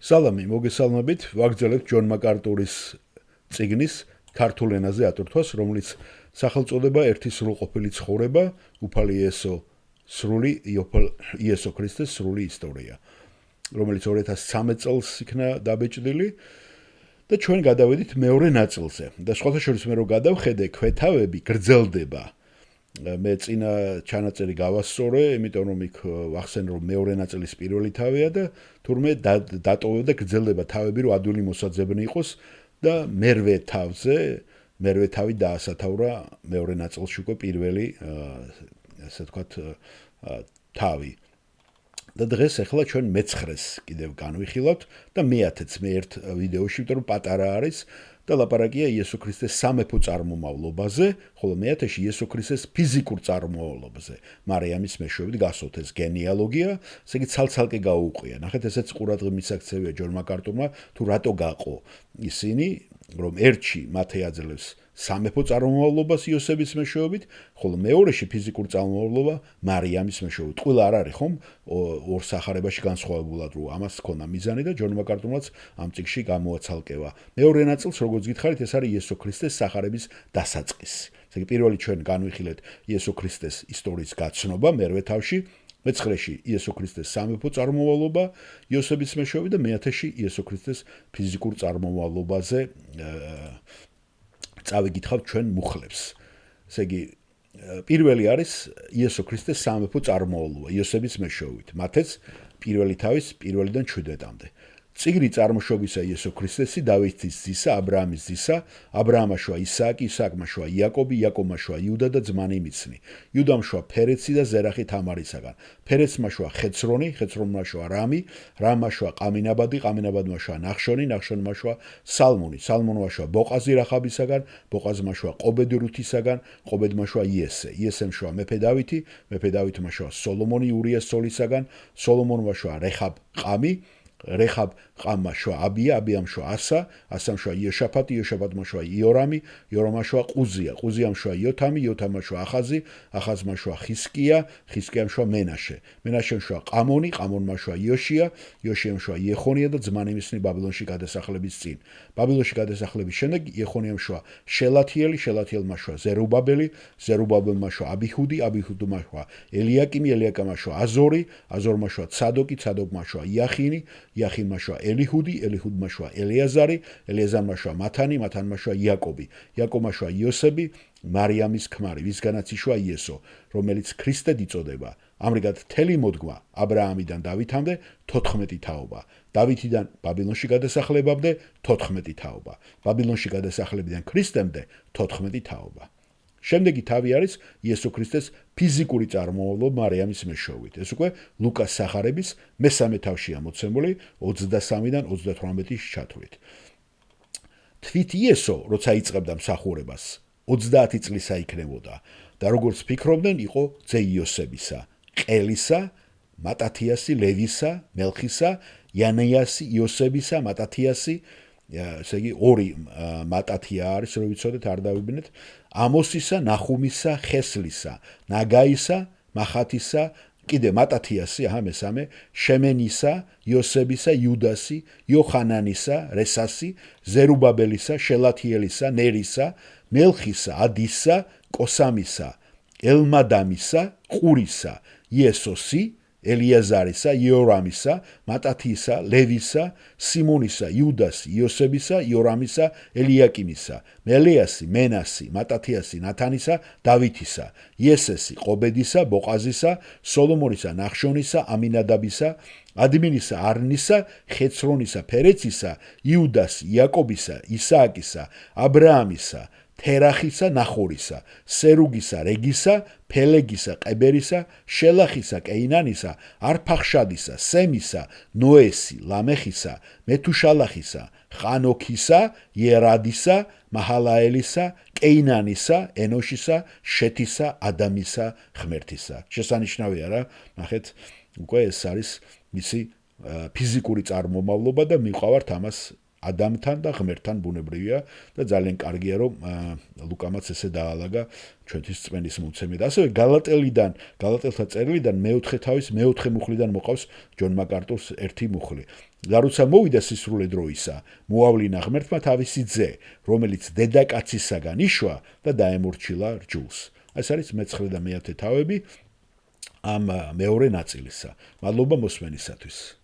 სალამი, მოგესალმებით, ვაგრძელებთ ჯონ მაკარტურის წიგნის ქართულ ენაზე ატვირთვას, რომელიც სახელწოდება ერთი სრულყოფილი ცხოვრება, უფალი იესო ქრისტეს სრული ისტორია, რომელიც 2013 წელს იქნა დაბეჭდილი და ჩვენ გადავედით მეორე ნაწილზე. და სხვათა შორის მე რო გადავხედე, ქვეთავები გრძელდება. მე წინა ჩანაწერი გავასწორე, იმიტომ რომ იქ ვახსენე რომ მეორე ნაწილის პირველი თავია და თურმე დატოვე და გრძელდება თავები რომ ადვილი მოსაძებნი იყოს და მერვე თავი დაასათაურა მეორე ნაწილში უკვე პირველი ასე ვთქვათ თავი. და დღეს ახლა ჩვენ მე-9-ს კიდევ განვიხილავთ და მე-10-ს მე ერთ ვიდეოში, იმიტომ რომ პატარა არის და ლაპარაკია იესო ქრისტეს სამეფო წარმომავლობაზე, ხოლო მე-10-ში იესო ქრისტეს ფიზიკურ წარმომავლობაზე. მარიამის მეშვეობით გასვოთ ეს გენეალოგია, ესე იგი ცალ-ცალკე გაუყვია. ნახეთ, ესეც ყურადღების მისაქცევია ჯონ მაკარტურმა, თუ რატო გაყო ისინი, რომ ერთში მათე აძლევს სამეფო წარმომავლობას იოსების მეშვეობით, ხოლო მეორეში ფიზიკურ წარმომავლობა მარიამის მეშვეობით. ყველა არ არის ხომ ორ სახარებაში განსხვავებულად, რომ ამას ჰქონდა მიზანი და ჯონ მაკარტურმაც ამ წიგნში გამოაცალკევა. მეორე ნაწილს, როგორც გითხარით, ეს არის იესო ქრისტეს სახარების დასაწყისი. ესე იგი პირველი ჩვენ განვიხილეთ იესო ქრისტეს ისტორიის გაცნობა მერვე თავში, მე-9-ში იესო ქრისტეს სამეფო წარმომავლობა იოსების მეშვეობით და მე-10-ში იესო ქრისტეს ფიზიკურ წარმომავლობაზე წავიგითხავთ ჩვენ მუხლებს. ესე იგი პირველი არის იესო ქრისტეს სამეფო წარმომავლობა იოსების მეშვეობით. მათეც პირველი თავის 1-დან 7-მდე. წიგნი წარმოშობისა იესო ქრისტესი დავითის ძისა, აბრაამის ძისა, აბრაამაშვა ისააკი, ისააკმა შვა იაკობი, იაკობმა შვა იუდა და ძმანი მიცნი. იუდამ შვა ფერეცი და ზერახი თამარისაგან. ფერეცმა შვა ხეცრონი, ხეცრონმა შვა რამი, რამმა შვა ყამინაბადი, ყამინაბადმა შვა ნახშონი, ნახშონმა შვა სალმონი, სალმონმა შვა ბოყაზი რახაბისაგან, ბოყაზმა შვა ყობედი რუთისაგან, ყობედმა შვა იესე, იესემ შვა მეფე დავითი, მეფე დავითმა შვა სოლომონი ურიას სოლისაგან, სოლომონმა შვა რეჰაბ ყამი, რეჰაბ ყამმა შვა აბია, აბიამ შვა ასა, ასამ შვა იოშაფატი, იოშაფატმა შვა იორამი, იორამმა შვა ყუზია, ყუზიამ შვა იოთამი, იოთამმა შვა ახაზი, ახაზმა შვა ხისკია, ხისკიამ შვა მენაშე, მენაშემ შვა ყამონი, ყამონმა შვა იოშია, იოშიამ შვა იეხონია და ძმანი მისნი ბაბილონში გადასახლების წინ. ბაბილონში გადასახლების შემდეგ იეხონიამ შვა შელათიელი, შელათიელმა შვა ზერუბაბელი, ზერუბაბელმა შვა აბიჰუდი, აბიჰუდმა შვა ელიაკიმი, ელიაკიმმა შვა აზორი, აზორმა შვა ცადოკი, ცადოკმა შვა იახინი, იახინმა შვა ელიჰუდი, ელიჰუდმა შვა ელიაზარი, ელიაზარმა შვა მათანი, მათანმა შვა იაკობი, იაკობმა შვა იოსები, მარიამის ქმარი, ვისგანაც იშვა იესო, რომელიც ქრისტედ იწოდება. ამრიგად მთელი მოდგმა აბრაამიდან დავითამდე 14 თაობა. დავითიდან ბაბილონში გადასახლებამდე 14 თაობა. ბაბილონში გადასახლებიდან ქრისტემდე 14 თაობა. შემდეგი თავი არის იესო ქრისტეს ფიზიკური წარმომავლობა მარიამის მეშვეობით. ეს უკვე ლუკას სახარების მე-3 თავშია მოცემული 23-დან 38-ის ჩათვლით. თვით იესო, როცა იწყებდა მსახურებას, 30 წლისა იქნებოდა და როგორც ფიქრობდნენ, იყო ძე იოსებისა, ყელისა, მატათიასი, ლევისა, მელხისა, იანიასი, იოსებისა, მატათიასი, ესე იგი ორი მატათია არის, რომ ვიცოდეთ, არ დავიბინეთ, ამოსისა, ნახუმისა, ხესლისა, ნაგაისა, მახათისა, კიდე მატათიასი, მესამე, შემენისა, იოსებისა, იუდასი, იოხანანისა, რესასი, ზერუბაბელისა, შელათიელისა, ნერისა, მელხისა, ადისა, კოსამისა, ელმადამისა, ყურისა, იესოსი, ელიაზარისა, იორამისა, მატათისა, ლევისა, სიმონისა, იუდასი, იოსებისა, იორამისა, ელიაკიმისა, მელეასი, მენასი, მატათიასი, ნათანისა, დავითისა, იესესი, ყობედისა, ბოყაზისა, სოლომონისა, ნახშონისა, ამინადაბისა, ადმინისა, არნისა, ხეცრონისა, ფერეცისა, იუდასი, იაკობისა, ისააკისა, აბრაამისა, თერახისა, ნახორისა, სერუგისა, რეგისა, ფელეგისა, ყებერისა, შელახისა, კეინანისა, არფახშადისა, სემისა, ნოესი, ლამეხისა, მეთუშალახისა, ხანოქისა, იერადისა, მაჰალაელისა, კეინანისა, ენოშისა, შეთისა, ადამისა, ღმერთისა. შესანიშნავია რა, ნახეთ, უკვე ეს არის მისი ფიზიკური წარმომავლობა და მივყავართ ამას ადამიანთან და ღმერთთან ბუნებრივია და ძალიან კარგია რომ ლუკამაც ესე დაალაგა ჩვენთვის წმენის მომცემი და ასევე გალატელთა წერილიდან მეოთხე თავის მეოთხე მუხლიდან მოყავს ჯონ მაკარტურს ერთი მუხლი და როცა მოვიდა სისრულე დროისა მოავლინა ღმერთმა თავისი ძე რომელიც დედაკაცისაგან იშვა და დაემორჩილა რჯულს ეს არის მე-9 და მე-10 თავები ამ მეორე ნაწილისა მადლობა მოსმენისათვის